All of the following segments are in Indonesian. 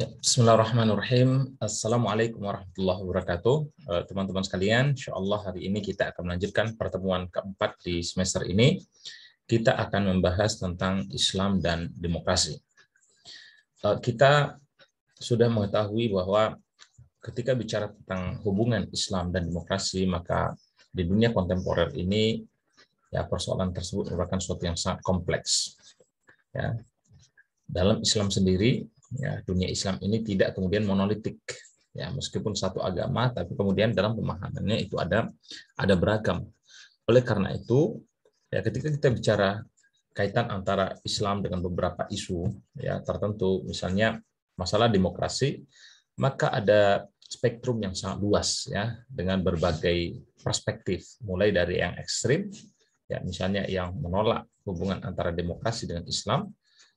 Ya, Bismillahirrahmanirrahim. Assalamualaikum warahmatullahi wabarakatuh. Teman-teman sekalian, insya Allah hari ini kita akan melanjutkan pertemuan keempat di semester ini. Kita akan membahas tentang Islam dan demokrasi. Kita sudah mengetahui bahwa ketika bicara tentang hubungan Islam dan demokrasi, maka di dunia kontemporer ini ya persoalan tersebut merupakan sesuatu yang sangat kompleks. Ya. Dalam Islam sendiri, ya, dunia Islam ini tidak kemudian monolitik, ya, meskipun satu agama, tapi kemudian dalam pemahamannya itu ada beragam. Oleh karena itu, ya, ketika kita bicara kaitan antara Islam dengan beberapa isu ya tertentu, misalnya masalah demokrasi, maka ada spektrum yang sangat luas ya dengan berbagai perspektif, mulai dari yang ekstrim, ya misalnya yang menolak hubungan antara demokrasi dengan Islam,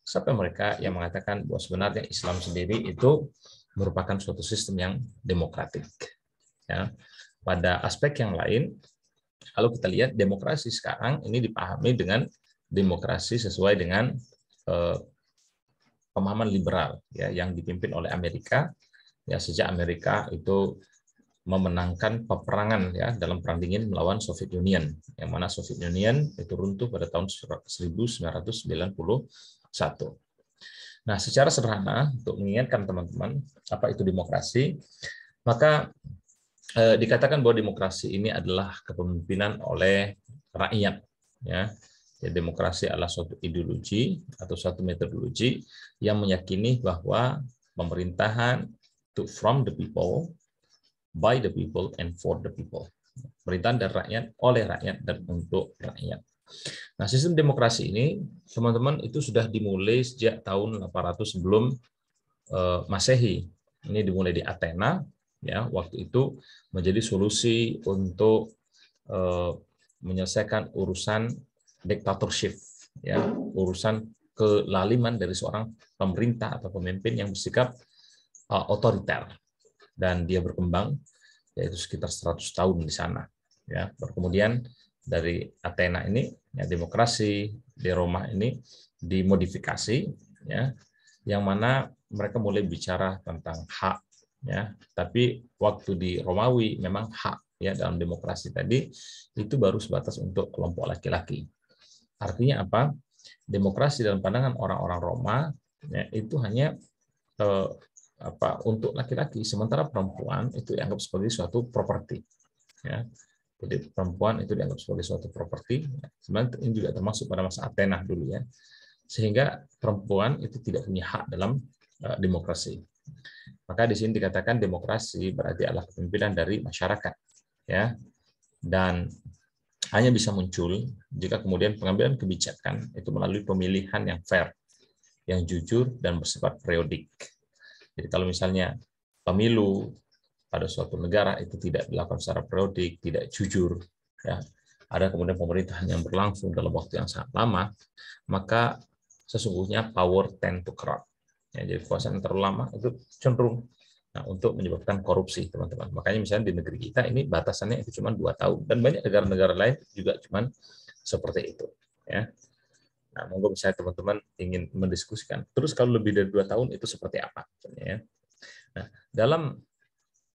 sampai mereka yang mengatakan bahwa sebenarnya Islam sendiri itu merupakan suatu sistem yang demokratik. Ya. Pada aspek yang lain, kalau kita lihat demokrasi sekarang ini dipahami dengan demokrasi sesuai dengan pemahaman liberal ya yang dipimpin oleh Amerika. Ya sejak Amerika itu memenangkan peperangan ya dalam perang dingin melawan Soviet Union, yang mana Soviet Union itu runtuh pada tahun 1991. Nah, secara sederhana untuk mengingatkan teman-teman apa itu demokrasi, maka dikatakan bahwa demokrasi ini adalah kepemimpinan oleh rakyat. Ya, demokrasi adalah suatu ideologi atau suatu metodologi yang meyakini bahwa pemerintahan itu from the people, by the people, and for the people. Pemerintahan dari rakyat, oleh rakyat, dan untuk rakyat. Nah, sistem demokrasi ini, teman-teman, itu sudah dimulai sejak tahun 800 sebelum Masehi. Ini dimulai di Athena, ya, waktu itu menjadi solusi untuk menyelesaikan urusan dictatorship, ya, urusan kelaliman dari seorang pemerintah atau pemimpin yang bersikap otoriter, dan dia berkembang yaitu sekitar 100 tahun di sana. Ya, kemudian dari Athena ini, ya, demokrasi di Roma ini dimodifikasi, ya, yang mana mereka mulai bicara tentang hak, ya. Tapi waktu di Romawi memang hak, ya, dalam demokrasi tadi itu baru sebatas untuk kelompok laki-laki. Artinya apa? Demokrasi dalam pandangan orang-orang Roma ya, itu hanya untuk laki-laki, sementara perempuan itu dianggap sebagai suatu properti. Ya. Jadi perempuan itu dianggap sebagai suatu properti. Sebenarnya ini juga termasuk pada masa Athena dulu ya. Sehingga perempuan itu tidak punya hak dalam demokrasi. Maka di sini dikatakan demokrasi berarti adalah kepemimpinan dari masyarakat, ya. Dan hanya bisa muncul jika kemudian pengambilan kebijakan itu melalui pemilihan yang fair, yang jujur dan bersifat periodik. Jadi kalau misalnya pemilu pada suatu negara itu tidak dilakukan secara periodik, tidak jujur, ya, ada kemudian pemerintahan yang berlangsung dalam waktu yang sangat lama, maka sesungguhnya power tend to corrupt. Ya, jadi kekuasaan yang terlalu lama itu cenderung untuk menyebabkan korupsi, teman-teman. Makanya misalnya di negeri kita ini batasannya itu cuma 2 tahun, dan banyak negara-negara lain juga cuma seperti itu. Ya. Nah, monggo misalnya teman-teman ingin mendiskusikan. Terus kalau lebih dari 2 tahun itu seperti apa? Ya. Nah, dalam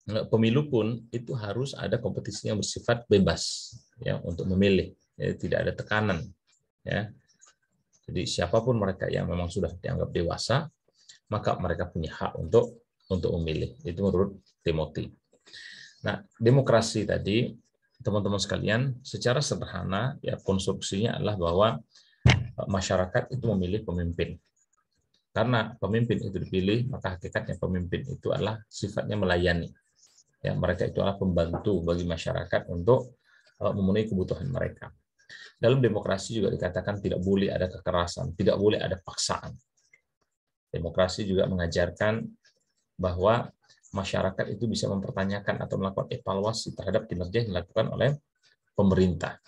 pemilu pun itu harus ada kompetisi yang bersifat bebas ya untuk memilih, ya, tidak ada tekanan ya. Jadi siapapun mereka yang memang sudah dianggap dewasa, maka mereka punya hak untuk memilih. Itu menurut Timothy. Nah, demokrasi tadi teman-teman sekalian secara sederhana ya konstruksinya adalah bahwa masyarakat itu memilih pemimpin. Karena pemimpin itu dipilih, maka hakikatnya pemimpin itu adalah sifatnya melayani. Ya, mereka itu adalah pembantu bagi masyarakat untuk memenuhi kebutuhan mereka. Dalam demokrasi juga dikatakan tidak boleh ada kekerasan, tidak boleh ada paksaan. Demokrasi juga mengajarkan bahwa masyarakat itu bisa mempertanyakan atau melakukan evaluasi terhadap kinerja yang dilakukan oleh pemerintah.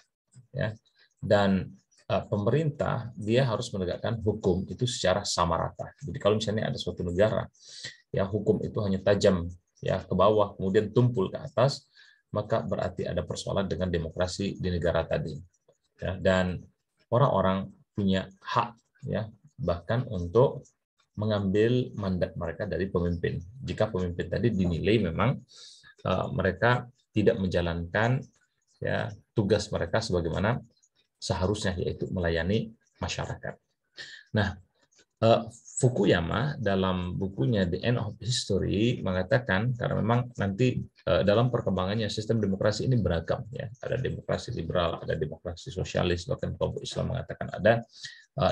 Ya. Dan pemerintah dia harus menegakkan hukum itu secara sama rata. Jadi kalau misalnya ada suatu negara ya hukum itu hanya tajam ya ke bawah kemudian tumpul ke atas, maka berarti ada persoalan dengan demokrasi di negara tadi. Ya, dan orang-orang punya hak ya bahkan untuk mengambil mandat mereka dari pemimpin. Jika pemimpin tadi dinilai memang mereka tidak menjalankan ya tugas mereka sebagaimana seharusnya, yaitu melayani masyarakat. Nah, Fukuyama dalam bukunya The End of History mengatakan, karena memang nanti dalam perkembangannya sistem demokrasi ini beragam, ya, ada demokrasi liberal, ada demokrasi sosialis, bahkan kelompok Islam mengatakan ada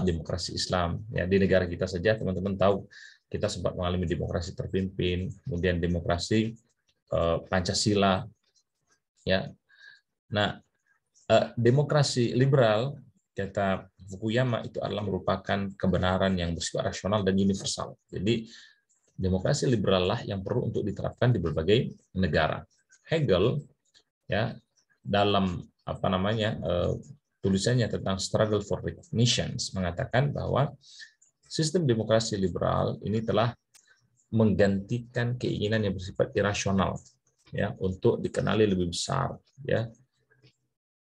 demokrasi Islam. Ya, di negara kita saja teman-teman tahu kita sempat mengalami demokrasi terpimpin, kemudian demokrasi Pancasila, ya. Nah, demokrasi liberal kata Fukuyama itu adalah merupakan kebenaran yang bersifat rasional dan universal. Jadi demokrasi liberal lah yang perlu untuk diterapkan di berbagai negara. Hegel ya dalam tulisannya tentang struggle for recognition mengatakan bahwa sistem demokrasi liberal ini telah menggantikan keinginan yang bersifat irasional ya untuk dikenali lebih besar ya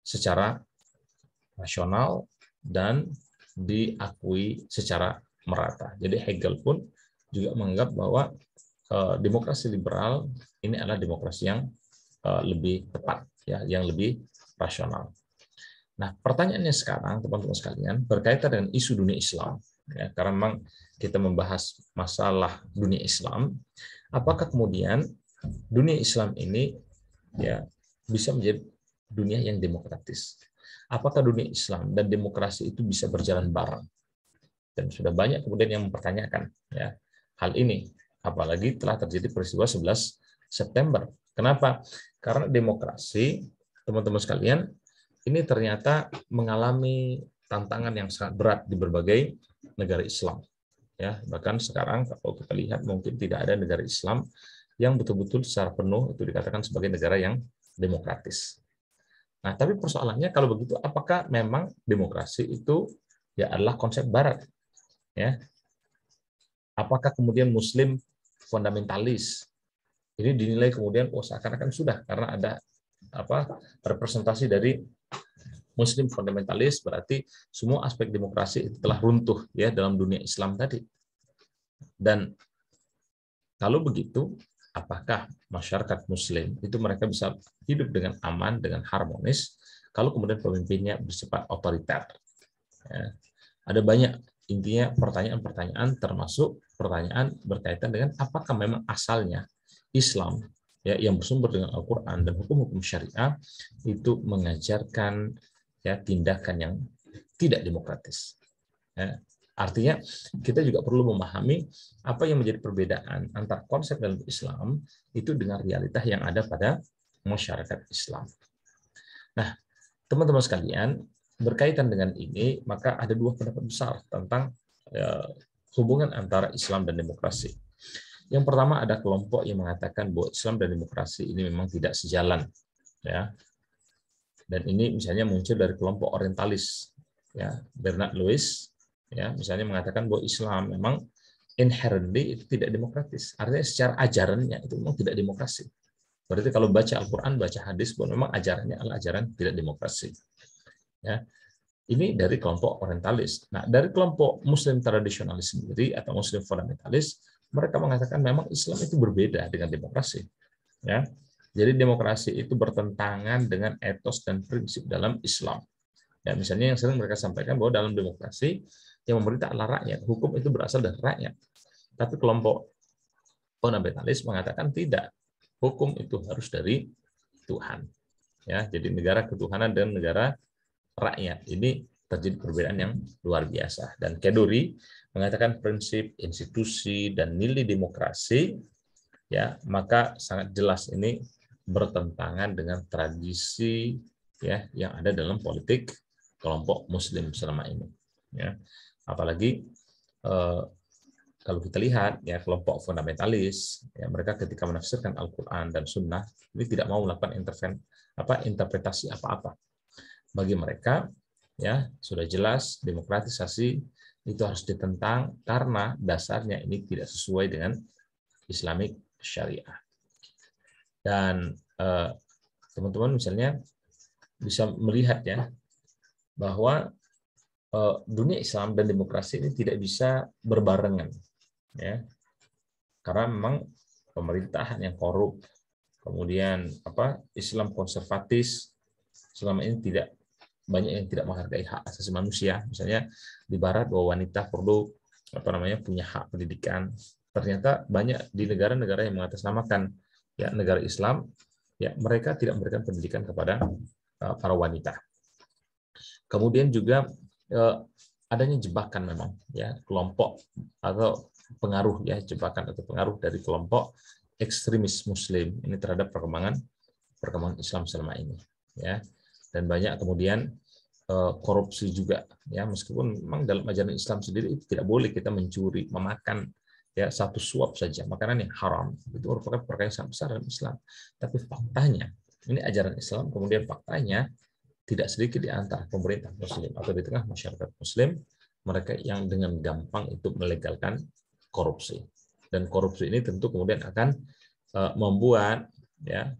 secara rasional dan diakui secara merata. Jadi Hegel pun juga menganggap bahwa demokrasi liberal ini adalah demokrasi yang lebih tepat, ya, yang lebih rasional. Nah, pertanyaannya sekarang, teman-teman sekalian, berkaitan dengan isu dunia Islam, ya, karena memang kita membahas masalah dunia Islam, apakah kemudian dunia Islam ini ya bisa menjadi dunia yang demokratis? Apakah dunia Islam dan demokrasi itu bisa berjalan bareng? Dan sudah banyak kemudian yang mempertanyakan ya hal ini, apalagi telah terjadi peristiwa 11 September. Kenapa? Karena demokrasi, teman-teman sekalian, ini ternyata mengalami tantangan yang sangat berat di berbagai negara Islam. Ya, bahkan sekarang kalau kita lihat mungkin tidak ada negara Islam yang betul-betul secara penuh itu dikatakan sebagai negara yang demokratis. Nah, tapi persoalannya kalau begitu, apakah memang demokrasi itu ya adalah konsep Barat? Ya, apakah kemudian Muslim fundamentalis ini dinilai kemudian seakan-akan sudah karena ada representasi dari Muslim fundamentalis berarti semua aspek demokrasi itu telah runtuh ya dalam dunia Islam tadi. Dan kalau begitu, apakah masyarakat Muslim itu mereka bisa hidup dengan aman, dengan harmonis, kalau kemudian pemimpinnya bersifat otoriter? Ya. Ada banyak intinya pertanyaan-pertanyaan, termasuk pertanyaan berkaitan dengan apakah memang asalnya Islam ya yang bersumber dengan Al-Quran dan hukum-hukum syariah itu mengajarkan ya tindakan yang tidak demokratis. Ya. Artinya kita juga perlu memahami apa yang menjadi perbedaan antara konsep dalam Islam itu dengan realitas yang ada pada masyarakat Islam. Nah, teman-teman sekalian, berkaitan dengan ini, maka ada dua pendapat besar tentang hubungan antara Islam dan demokrasi. Yang pertama ada kelompok yang mengatakan bahwa Islam dan demokrasi ini memang tidak sejalan, ya. Dan ini misalnya muncul dari kelompok orientalis, ya, Bernard Lewis. Ya, misalnya mengatakan bahwa Islam memang inherently itu tidak demokratis. Artinya secara ajarannya itu memang tidak demokrasi. Berarti kalau baca Al-Quran, baca hadis, bahwa memang ajarannya adalah ajaran tidak demokrasi. Ya, ini dari kelompok orientalis. Nah, dari kelompok Muslim tradisionalis sendiri atau Muslim fundamentalis, mereka mengatakan memang Islam itu berbeda dengan demokrasi. Ya, jadi demokrasi itu bertentangan dengan etos dan prinsip dalam Islam. Ya, misalnya yang sering mereka sampaikan bahwa dalam demokrasi yang memerintah adalah rakyat, hukum itu berasal dari rakyat. Tapi kelompok fundamentalis mengatakan tidak, hukum itu harus dari Tuhan. Ya, jadi negara ketuhanan dan negara rakyat ini terjadi perbedaan yang luar biasa. Dan Keduri mengatakan prinsip, institusi, dan nilai demokrasi, ya maka sangat jelas ini bertentangan dengan tradisi ya yang ada dalam politik kelompok Muslim selama ini. Ya. Apalagi kalau kita lihat ya kelompok fundamentalis, ya mereka ketika menafsirkan Al-Quran dan Sunnah ini tidak mau melakukan interpretasi apa-apa. Bagi mereka ya sudah jelas demokratisasi itu harus ditentang karena dasarnya ini tidak sesuai dengan Islamic Syariah. Dan teman-teman misalnya bisa melihat ya bahwa dunia Islam dan demokrasi ini tidak bisa berbarengan. ya, karena memang pemerintahan yang korup, kemudian Islam konservatis selama ini tidak banyak yang tidak menghargai hak asasi manusia. Misalnya di Barat bahwa wanita perlu punya hak pendidikan. Ternyata banyak di negara-negara yang mengatasnamakan ya negara Islam, ya mereka tidak memberikan pendidikan kepada para wanita. Kemudian juga adanya jebakan memang ya kelompok atau pengaruh ya jebakan atau pengaruh dari kelompok ekstremis Muslim ini terhadap perkembangan Islam selama ini ya, dan banyak kemudian korupsi juga ya, meskipun memang dalam ajaran Islam sendiri itu tidak boleh kita mencuri, memakan ya satu suap saja makanan yang haram, itu merupakan perkara yang sangat besar dalam Islam. Tapi faktanya ini ajaran Islam, kemudian faktanya tidak sedikit di antara pemerintah Muslim atau di tengah masyarakat Muslim mereka yang dengan gampang itu melegalkan korupsi, dan korupsi ini tentu kemudian akan membuat ya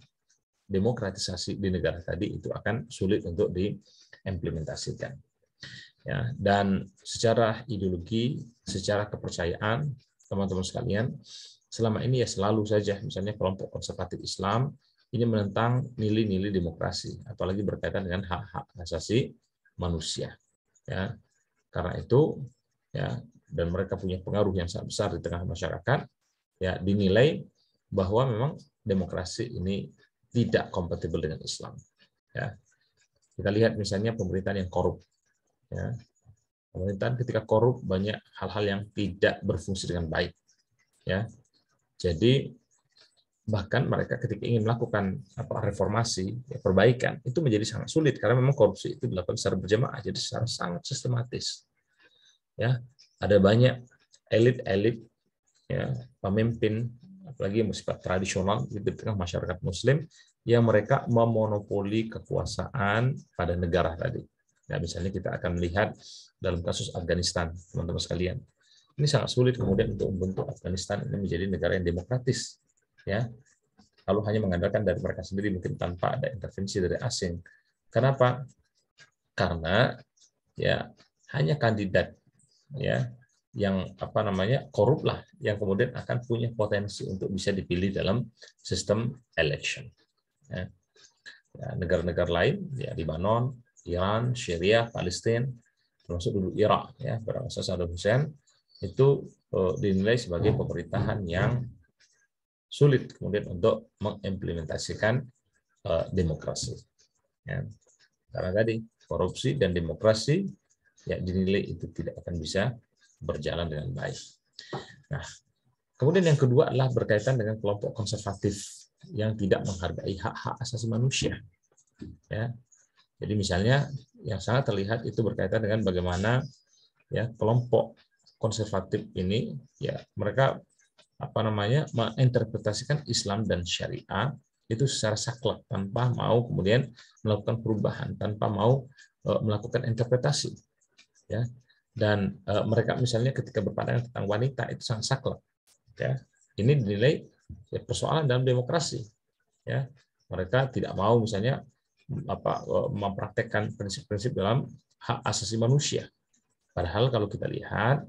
demokratisasi di negara tadi itu akan sulit untuk diimplementasikan. Ya, dan secara ideologi, secara kepercayaan, teman-teman sekalian, selama ini ya selalu saja misalnya kelompok konservatif Islam ini menentang nilai-nilai demokrasi, apalagi berkaitan dengan hak-hak asasi manusia. Ya, karena itu ya, dan mereka punya pengaruh yang sangat besar di tengah masyarakat, ya dinilai bahwa memang demokrasi ini tidak kompatibel dengan Islam. Ya, kita lihat misalnya pemerintahan yang korup. Ya, pemerintahan ketika korup banyak hal-hal yang tidak berfungsi dengan baik. Ya, jadi bahkan mereka ketika ingin melakukan reformasi, ya, perbaikan, itu menjadi sangat sulit karena memang korupsi itu dilakukan secara berjamaah, jadi secara sangat sistematis. Ya, ada banyak elit-elit, ya, pemimpin, apalagi yang bersifat tradisional di tengah masyarakat Muslim, yang mereka memonopoli kekuasaan pada negara tadi. Ya, misalnya kita akan melihat dalam kasus Afghanistan, teman-teman sekalian. Ini sangat sulit kemudian untuk membentuk Afghanistan ini menjadi negara yang demokratis. Ya, kalau hanya mengandalkan dari mereka sendiri mungkin tanpa ada intervensi dari asing. Kenapa? Karena ya hanya kandidat ya yang korup lah yang kemudian akan punya potensi untuk bisa dipilih dalam sistem election. Ya, negara-negara lain ya Lebanon, Iran, Syria, Palestina, termasuk dulu Irak ya berasal Saddam Hussein itu dinilai sebagai pemerintahan yang sulit kemudian untuk mengimplementasikan demokrasi. Ya. Karena tadi korupsi dan demokrasi ya dinilai itu tidak akan bisa berjalan dengan baik. Nah, kemudian yang kedua adalah berkaitan dengan kelompok konservatif yang tidak menghargai hak-hak asasi manusia. Ya. Jadi misalnya yang sangat terlihat itu berkaitan dengan bagaimana ya kelompok konservatif ini ya mereka menginterpretasikan Islam dan syariat itu secara saklek tanpa mau kemudian melakukan perubahan, tanpa mau melakukan interpretasi. Ya. Dan mereka misalnya ketika berpandangan tentang wanita itu sangat saklek. Ya. Ini dinilai ya, persoalan dalam demokrasi. Ya. Mereka tidak mau misalnya mempraktekkan prinsip-prinsip dalam hak asasi manusia. Padahal kalau kita lihat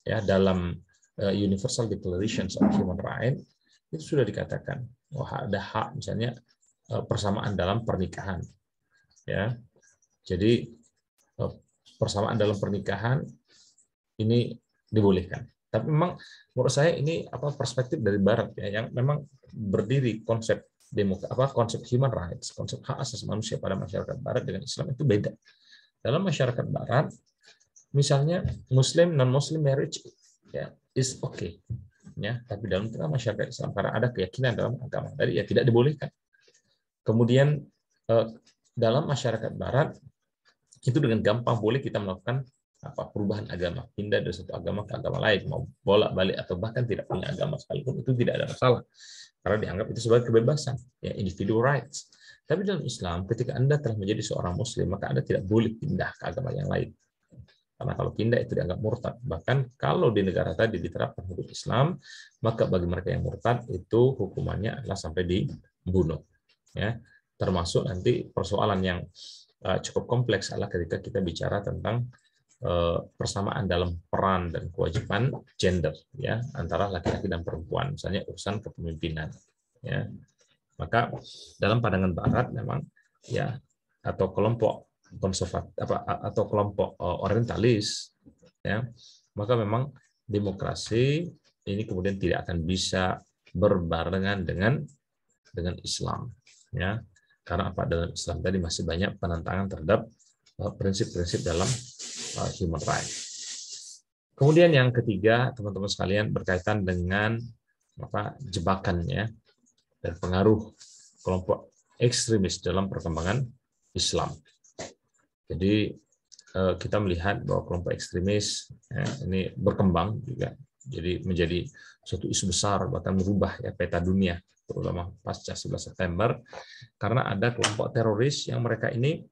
ya dalam Universal Declaration of Human Rights itu sudah dikatakan bahwa ada hak misalnya persamaan dalam pernikahan. Ya. Jadi persamaan dalam pernikahan ini dibolehkan. Tapi memang menurut saya ini perspektif dari Barat ya yang memang berdiri konsep konsep human rights, konsep hak asasi manusia pada masyarakat Barat dengan Islam itu beda. Dalam masyarakat Barat, misalnya Muslim non-Muslim marriage ya is okay, ya. Tapi dalam tengah masyarakat Islam karena ada keyakinan dalam agama tadi ya tidak dibolehkan. Kemudian dalam masyarakat Barat itu dengan gampang boleh kita melakukan perubahan agama, pindah dari satu agama ke agama lain, mau bolak-balik atau bahkan tidak punya agama sekalipun itu tidak ada masalah. Karena dianggap itu sebagai kebebasan, ya individual rights. Tapi dalam Islam, ketika Anda telah menjadi seorang Muslim, maka Anda tidak boleh pindah ke agama yang lain. Karena kalau pindah itu dianggap murtad. Bahkan kalau di negara tadi diterapkan hukum Islam, maka bagi mereka yang murtad itu hukumannya adalah sampai dibunuh. Ya, termasuk nanti persoalan yang cukup kompleks adalah ketika kita bicara tentang persamaan dalam peran dan kewajiban gender ya antara laki-laki dan perempuan, misalnya urusan kepemimpinan ya. Maka dalam pandangan barat memang ya, atau kelompok konservatif atau kelompok orientalis ya, maka memang demokrasi ini kemudian tidak akan bisa berbarengan dengan Islam ya. Karena apa? Dalam Islam tadi masih banyak penentangan terhadap prinsip-prinsip dalam human rights. Kemudian yang ketiga, teman-teman sekalian, berkaitan dengan jebakannya dan pengaruh kelompok ekstremis dalam perkembangan Islam. Jadi kita melihat bahwa kelompok ekstremis ini berkembang juga, jadi menjadi suatu isu besar, bahkan merubah ya peta dunia, terutama pasca 11 September, karena ada kelompok teroris yang mereka ini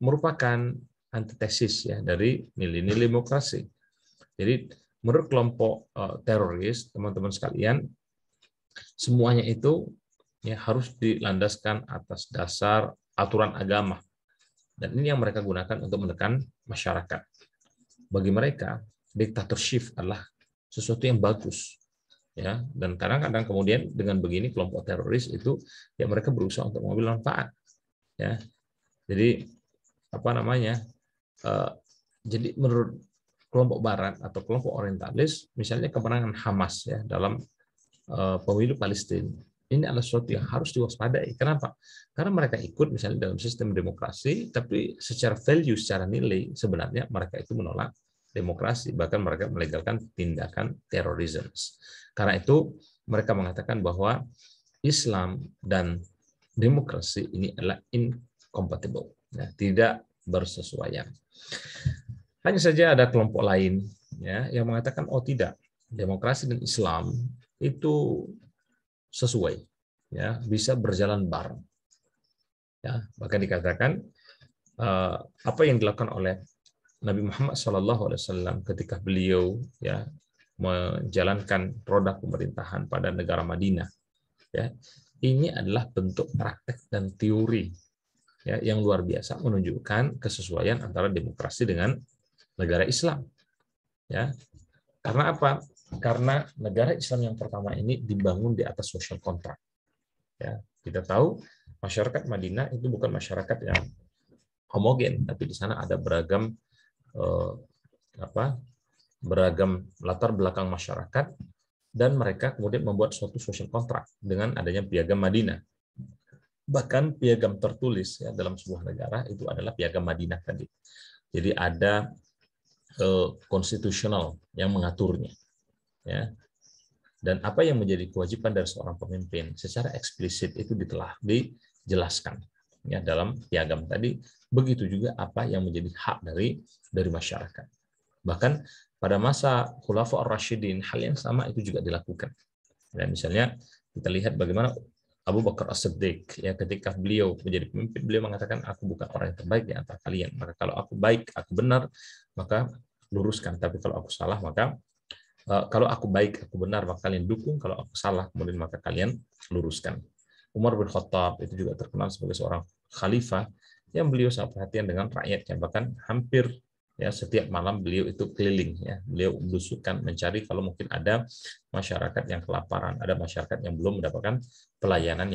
merupakan antitesis ya dari nilai-nilai demokrasi. Jadi menurut kelompok teroris, teman-teman sekalian, semuanya itu ya harus dilandaskan atas dasar aturan agama. Dan ini yang mereka gunakan untuk menekan masyarakat. Bagi mereka, dictatorship adalah sesuatu yang bagus. Ya, dan kadang-kadang kemudian dengan begini kelompok teroris itu ya mereka berusaha untuk mengambil manfaat. Ya. Jadi jadi menurut kelompok barat atau kelompok orientalis, misalnya kemenangan Hamas ya dalam pemilu Palestina, ini adalah sesuatu yang harus diwaspadai. Kenapa? Karena mereka ikut misalnya dalam sistem demokrasi, tapi secara value, secara nilai, sebenarnya mereka itu menolak demokrasi, bahkan mereka melegalkan tindakan terorisme. Karena itu mereka mengatakan bahwa Islam dan demokrasi ini adalah incompatible, ya, tidak bersesuaian. Hanya saja ada kelompok lain ya yang mengatakan oh tidak, demokrasi dan Islam itu sesuai, ya bisa berjalan bareng. Ya, bahkan dikatakan apa yang dilakukan oleh Nabi Muhammad SAW ketika beliau ya menjalankan produk pemerintahan pada negara Madinah, ya ini adalah bentuk praktek dan teori ya yang luar biasa menunjukkan kesesuaian antara demokrasi dengan negara Islam. Ya, karena apa? Karena negara Islam yang pertama ini dibangun di atas social contract. Ya, kita tahu masyarakat Madinah itu bukan masyarakat yang homogen, tapi di sana ada beragam beragam latar belakang masyarakat, dan mereka kemudian membuat suatu social contract dengan adanya piagam Madinah. Bahkan piagam tertulis ya dalam sebuah negara itu adalah piagam Madinah tadi. Jadi ada konstitusional yang mengaturnya. Ya. Dan apa yang menjadi kewajiban dari seorang pemimpin secara eksplisit itu telah dijelaskan ya dalam piagam tadi. Begitu juga apa yang menjadi hak dari masyarakat. Bahkan pada masa Khulafaur Rasyidin hal yang sama itu juga dilakukan. Ya, misalnya kita lihat bagaimana Abu Bakar As-Siddiq ya ketika beliau menjadi pemimpin, beliau mengatakan aku bukan orang yang terbaik di antara kalian. Maka kalau aku baik, aku benar, maka luruskan. Tapi kalau aku salah, maka kalau aku baik, aku benar, maka kalian dukung. Kalau aku salah, kemudian maka kalian luruskan. Umar bin Khattab itu juga terkenal sebagai seorang khalifah yang beliau sangat perhatian dengan rakyatnya. Bahkan hampir ya setiap malam beliau itu keliling. Ya, beliau belusukan mencari kalau mungkin ada masyarakat yang kelaparan, ada masyarakat yang belum mendapatkan pelayanan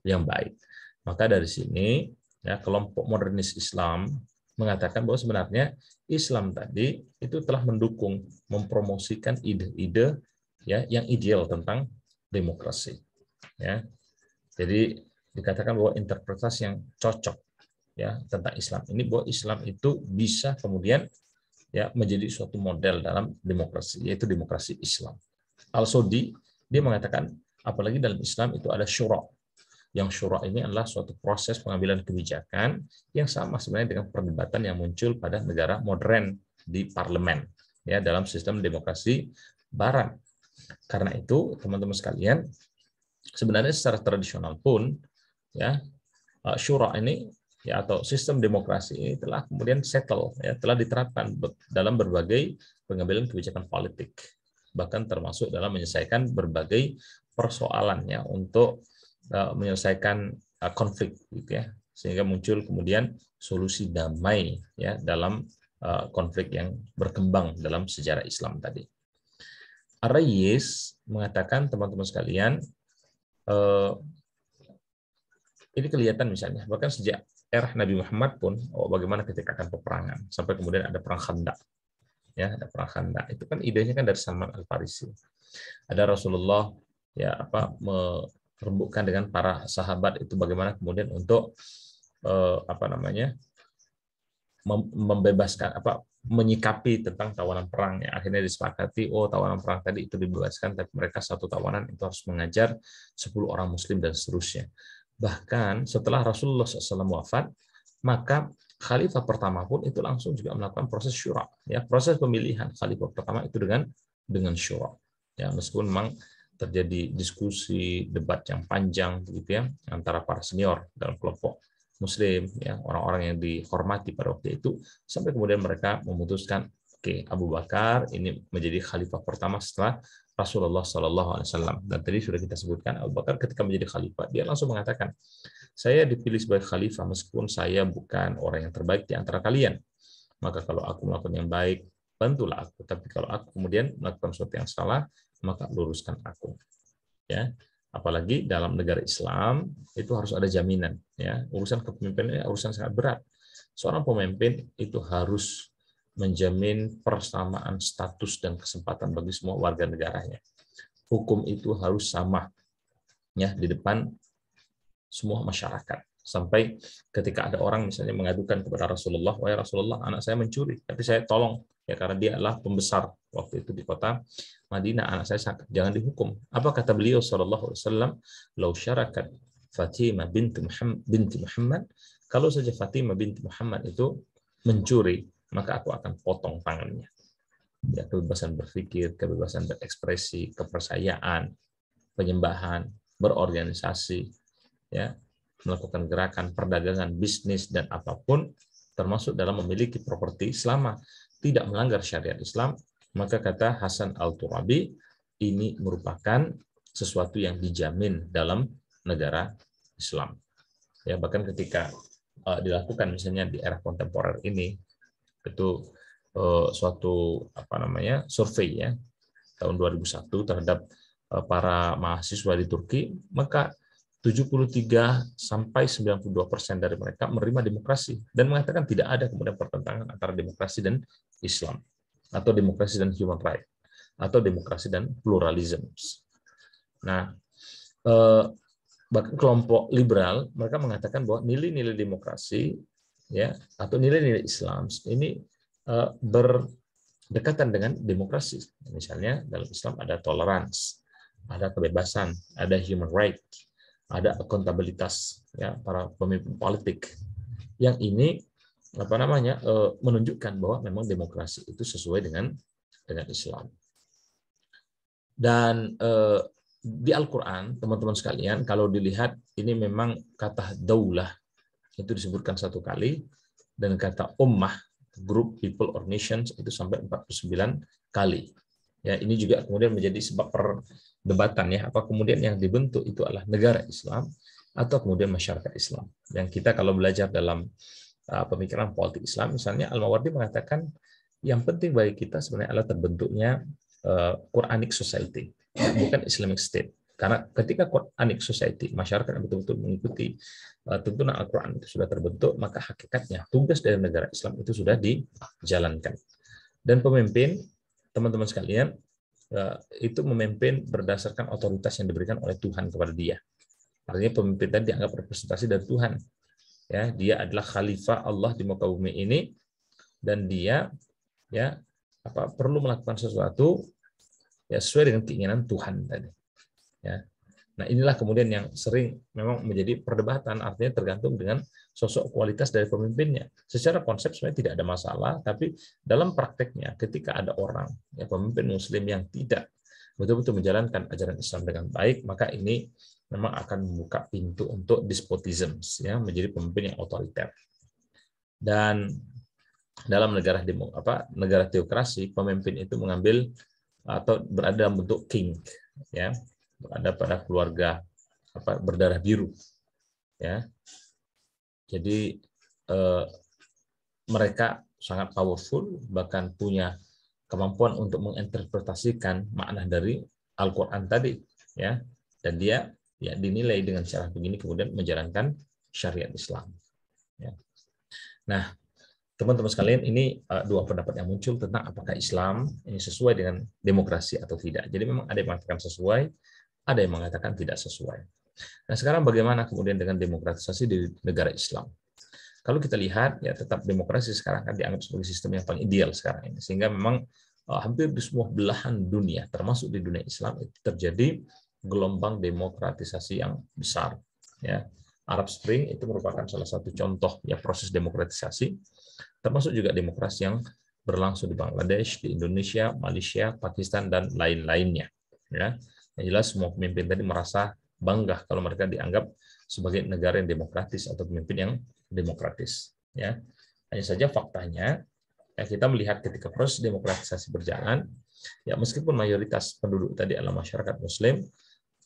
yang baik. Maka dari sini ya kelompok modernis Islam mengatakan bahwa sebenarnya Islam tadi itu telah mendukung, mempromosikan ide-ide ya yang ideal tentang demokrasi. Ya, jadi dikatakan bahwa interpretasi yang cocok ya tentang Islam ini bahwa Islam itu bisa kemudian ya menjadi suatu model dalam demokrasi, yaitu demokrasi Islam. Al-Sudi dia mengatakan apalagi dalam Islam itu ada syura. Yang syura ini adalah suatu proses pengambilan kebijakan yang sama sebenarnya dengan perdebatan yang muncul pada negara modern di parlemen ya dalam sistem demokrasi barat. Karena itu teman-teman sekalian, sebenarnya secara tradisional pun ya syura ini ya atau sistem demokrasi ini telah kemudian settle ya telah diterapkan dalam berbagai pengambilan kebijakan politik, bahkan termasuk dalam menyelesaikan berbagai persoalannya untuk menyelesaikan konflik gitu ya, sehingga muncul kemudian solusi damai ya dalam konflik yang berkembang dalam sejarah Islam tadi. Ar-Rayis mengatakan, teman-teman sekalian, ini kelihatan misalnya, bahkan sejak era Nabi Muhammad pun, bagaimana ketika akan peperangan, sampai kemudian ada perang Khandaq. Ya, ada perang Khandaq. Itu kan idenya kan dari Salman Al-Farisi. Ada Rasulullah merembukkan dengan para sahabat itu bagaimana kemudian untuk membebaskan menyikapi tentang tawanan perang yang akhirnya disepakati, tawanan perang tadi itu dibebaskan, tapi mereka satu tawanan itu harus mengajar 10 orang muslim dan seterusnya. Bahkan setelah Rasulullah SAW wafat, maka khalifah pertama pun itu langsung juga melakukan proses syura, ya, proses pemilihan khalifah pertama itu dengan syura. Ya, meskipun memang terjadi diskusi, debat yang panjang begitu ya antara para senior dalam kelompok muslim, ya, orang-orang yang dihormati pada waktu itu, sampai kemudian mereka memutuskan, oke, Abu Bakar ini menjadi khalifah pertama setelah Rasulullah SAW. Dan tadi sudah kita sebutkan, Abu Bakar ketika menjadi khalifah, dia langsung mengatakan, saya dipilih sebagai khalifah meskipun saya bukan orang yang terbaik di antara kalian. Maka kalau aku melakukan yang baik, bantulah aku. Tapi kalau aku kemudian melakukan sesuatu yang salah, maka luruskan aku. Ya. Apalagi dalam negara Islam itu harus ada jaminan, ya. Urusan kepemimpinan urusan sangat berat. Seorang pemimpin itu harus menjamin persamaan status dan kesempatan bagi semua warga negaranya. Hukum itu harus sama, ya, di depan semua masyarakat. Sampai ketika ada orang misalnya mengadukan kepada Rasulullah, wahai Rasulullah, anak saya mencuri, tapi saya tolong, ya, karena dia adalah pembesar waktu itu di kota Madinah, anak saya sakit, jangan dihukum. Apa kata beliau sallallahu alaihi wasallam? Lau syarakat Fatimah binti Muhammad, kalau saja Fatimah binti Muhammad itu mencuri, maka aku akan potong tangannya. Ya, kebebasan berpikir, kebebasan berekspresi, kepercayaan, penyembahan, berorganisasi, ya, melakukan gerakan perdagangan, bisnis, dan apapun, termasuk dalam memiliki properti, selama tidak melanggar syariat Islam, maka kata Hasan Al-Turabi, ini merupakan sesuatu yang dijamin dalam negara Islam. Ya, bahkan ketika dilakukan misalnya di era kontemporer ini, itu suatu survei, ya, tahun 2001 terhadap para mahasiswa di Turki, maka 73 sampai 92% dari mereka menerima demokrasi dan mengatakan tidak ada kemudian pertentangan antara demokrasi dan Islam, atau demokrasi dan human right, atau demokrasi dan pluralism. Nah, bahkan kelompok liberal mereka mengatakan bahwa nilai-nilai demokrasi, ya, atau nilai-nilai Islam ini berdekatan dengan demokrasi. Misalnya dalam Islam ada toleransi, ada kebebasan, ada human right, ada akuntabilitas, ya, para pemimpin politik. Yang ini menunjukkan bahwa memang demokrasi itu sesuai dengan Islam. Dan di Al-Quran, teman-teman sekalian, kalau dilihat ini memang kata daulah itu disebutkan 1 kali, dan kata ummah, group, people, or nations, itu sampai 49 kali. Ya, ini juga kemudian menjadi sebab perdebatan, ya, apa kemudian yang dibentuk itu adalah negara Islam atau kemudian masyarakat Islam. Yang kita kalau belajar dalam pemikiran politik Islam, misalnya Al-Mawardi mengatakan yang penting bagi kita sebenarnya adalah terbentuknya Quranic society, bukan Islamic State. Karena ketika Quranic society, masyarakat yang betul-betul mengikuti tuntunan Al-Quran itu sudah terbentuk, maka hakikatnya tugas dari negara Islam itu sudah dijalankan. Dan pemimpin, teman-teman sekalian, itu memimpin berdasarkan otoritas yang diberikan oleh Tuhan kepada dia. Artinya pemimpin tadi dianggap representasi dari Tuhan. Ya, dia adalah khalifah Allah di muka bumi ini, dan dia, ya, perlu melakukan sesuatu, ya, sesuai dengan keinginan Tuhan tadi. Ya. Nah, inilah kemudian yang sering memang menjadi perdebatan, artinya tergantung dengan sosok kualitas dari pemimpinnya. Secara konsep sebenarnya tidak ada masalah, tapi dalam prakteknya ketika ada orang, ya, pemimpin muslim yang tidak betul-betul menjalankan ajaran Islam dengan baik, maka ini memang akan membuka pintu untuk despotism, ya, menjadi pemimpin yang otoriter. Dan dalam negara teokrasi, pemimpin itu mengambil atau berada dalam bentuk king, ya, berada pada keluarga berdarah biru, ya. Jadi mereka sangat powerful, bahkan punya kemampuan untuk menginterpretasikan makna dari Al-Quran tadi, ya, dan dia ya dinilai dengan cara begini kemudian menjalankan syariat Islam. Ya. Nah, teman-teman sekalian, ini dua pendapat yang muncul tentang apakah Islam ini sesuai dengan demokrasi atau tidak. Jadi memang ada yang mengatakan sesuai, ada yang mengatakan tidak sesuai. Nah, sekarang bagaimana kemudian dengan demokratisasi di negara Islam? Kalau kita lihat, ya tetap demokrasi sekarang kan dianggap sebagai sistem yang paling ideal sekarang ini. Sehingga memang hampir di semua belahan dunia, termasuk di dunia Islam, itu terjadi gelombang demokratisasi yang besar. Ya, Arab Spring itu merupakan salah satu contoh ya proses demokratisasi, termasuk juga demokrasi yang berlangsung di Bangladesh, di Indonesia, Malaysia, Pakistan, dan lain-lainnya. Ya, yang jelas semua pemimpin tadi merasa bangga kalau mereka dianggap sebagai negara yang demokratis atau pemimpin yang demokratis. Ya, hanya saja faktanya ya, kita melihat ketika proses demokratisasi berjalan, ya meskipun mayoritas penduduk tadi adalah masyarakat Muslim,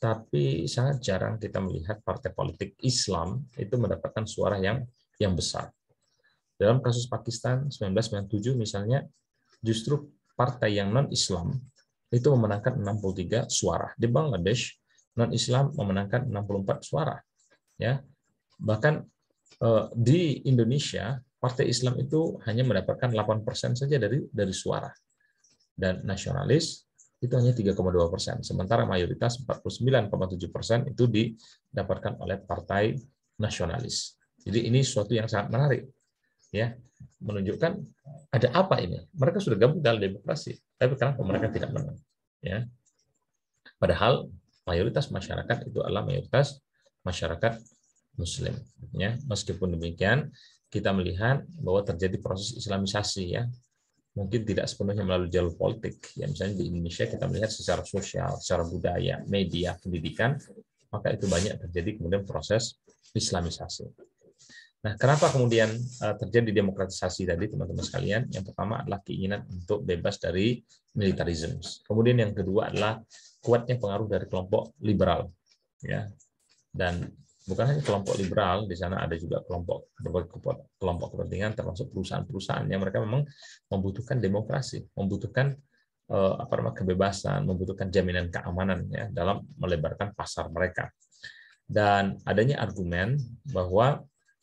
tapi sangat jarang kita melihat partai politik Islam itu mendapatkan suara yang besar. Dalam kasus Pakistan 1997 misalnya, justru partai yang non-Islam itu memenangkan 63 suara. Di Bangladesh, non-Islam memenangkan 64 suara. Ya, bahkan di Indonesia, partai Islam itu hanya mendapatkan 8% saja dari suara. Dan nasionalis itu hanya 3,2%. Sementara mayoritas 49,7% itu didapatkan oleh partai nasionalis. Jadi ini sesuatu yang sangat menarik. Ya, menunjukkan ada apa ini? Mereka sudah gabung dalam demokrasi, tapi kenapa mereka tidak menang? Ya. Padahal mayoritas masyarakat itu adalah mayoritas masyarakat Muslim. Ya, meskipun demikian, kita melihat bahwa terjadi proses Islamisasi, ya, mungkin tidak sepenuhnya melalui jalur politik. Ya, misalnya di Indonesia kita melihat secara sosial, secara budaya, media, pendidikan, maka itu banyak terjadi kemudian proses Islamisasi. Nah, kenapa kemudian terjadi demokratisasi tadi, teman-teman sekalian? Yang pertama adalah keinginan untuk bebas dari militarisme. Kemudian yang kedua adalah kuatnya pengaruh dari kelompok liberal, ya. Dan bukan hanya kelompok liberal, di sana ada juga berbagai kelompok kepentingan, termasuk perusahaan-perusahaan yang mereka memang membutuhkan demokrasi, membutuhkan kebebasan, membutuhkan jaminan keamanan, ya, dalam melebarkan pasar mereka. Dan adanya argumen bahwa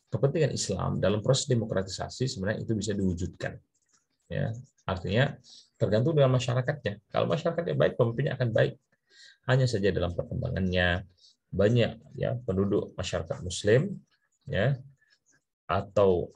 kepentingan Islam dalam proses demokratisasi sebenarnya itu bisa diwujudkan. Ya, artinya tergantung dengan masyarakatnya. Kalau masyarakatnya baik, pemimpinnya akan baik. Hanya saja dalam perkembangannya banyak ya penduduk masyarakat Muslim, ya, atau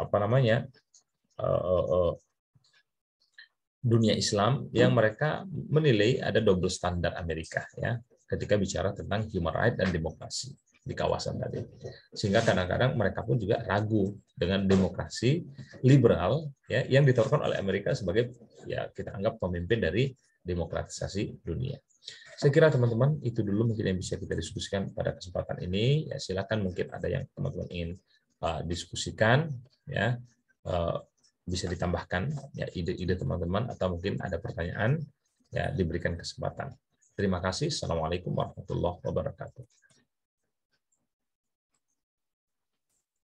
dunia Islam yang mereka menilai ada double standar Amerika, ya, ketika bicara tentang human rights dan demokrasi di kawasan tadi. Sehingga kadang-kadang mereka pun juga ragu dengan demokrasi liberal, ya, yang ditawarkan oleh Amerika sebagai, ya, kita anggap pemimpin dari demokratisasi dunia. Saya kira teman-teman itu dulu mungkin yang bisa kita diskusikan pada kesempatan ini. Ya, silakan mungkin ada yang teman-teman ingin diskusikan, ya, bisa ditambahkan ya ide-ide teman-teman, atau mungkin ada pertanyaan, ya, diberikan kesempatan. Terima kasih. Assalamualaikum warahmatullahi wabarakatuh.